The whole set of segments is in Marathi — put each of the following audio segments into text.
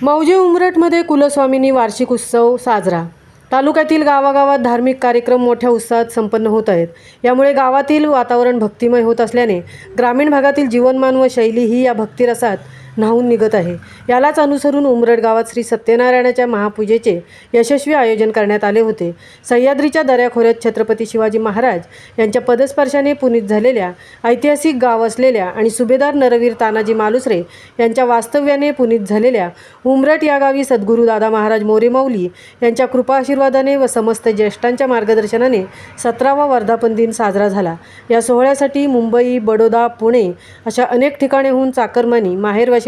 मौजे उमरठमध्ये कुलस्वामिनी वार्षिक उत्सव साजरा। तालुक्यातील गावागावात धार्मिक कार्यक्रम मोठ्या उत्साहात संपन्न होत आहेत। यामुळे गावातील वातावरण भक्तिमय होत असल्याने ग्रामीण भागातील जीवनमान व शैली ही या भक्तिरसात न्हावून निघत आहे। यालाच अनुसरून उमरठ गावात श्री सत्यनारायणाच्या महापूजेचे यशस्वी आयोजन करण्यात आले होते। सह्याद्रीच्या दऱ्याखोऱ्यात छत्रपती शिवाजी महाराज यांच्या पदस्पर्शाने पुनीत झालेल्या ऐतिहासिक गाव असलेल्या आणि सुभेदार नरवीर तानाजी मालुसरे यांच्या वास्तव्याने पुनीत झालेल्या उमरठ या गावी सद्गुरू दादा महाराज मोरे माऊली यांच्या कृपा आशीर्वादाने व समस्त ज्येष्ठांच्या मार्गदर्शनाने 17वा वर्धापन दिन साजरा झाला। या सोहळ्यासाठी मुंबई, बडोदा, पुणे अशा अनेक ठिकाणाहून चाकरमानी माहेरवाशिणी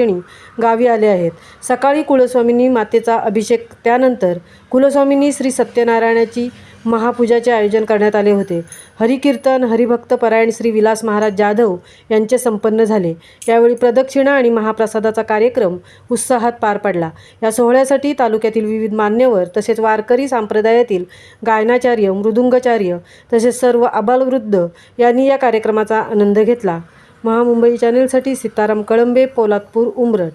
गावी आले आहेत। सकाळी कुलस्वामिनी मातेचा अभिषेक, त्यानंतर कुलस्वामिनी श्री सत्यनारायणाची महापूजाचे आयोजन करण्यात आले होते। हरिकीर्तन, हरिभक्त परायण श्री विलास महाराज जाधव यांचे संपन्न झाले। यावेळी प्रदक्षिणा आणि महाप्रसादाचा कार्यक्रम उत्साहात पार पडला। या सोहळ्यासाठी तालुक्यातील विविध मान्यवर तसेच वारकरी संप्रदायातील गायनाचार्य, मृदुंगाचार्य तसेच सर्व आबालवृद्ध यांनी या कार्यक्रमाचा आनंद घेतला। महामुंबई चॅनलसाठी सीताराम कळंबे, पोलादपूर, उमरठ।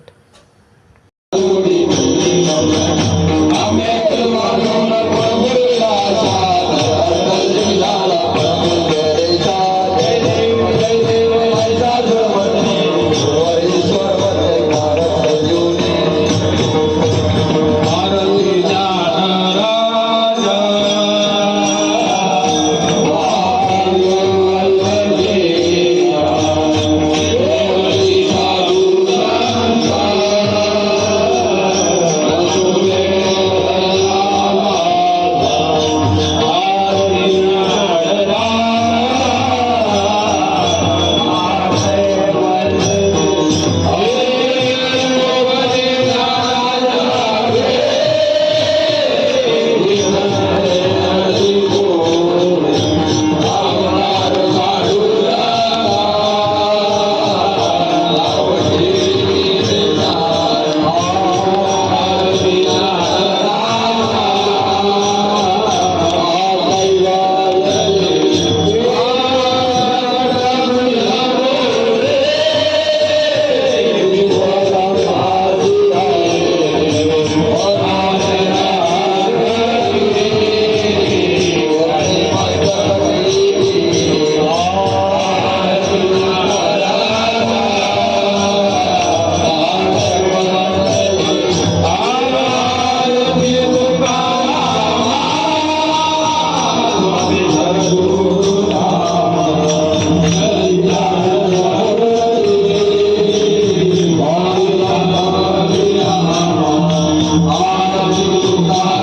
Oh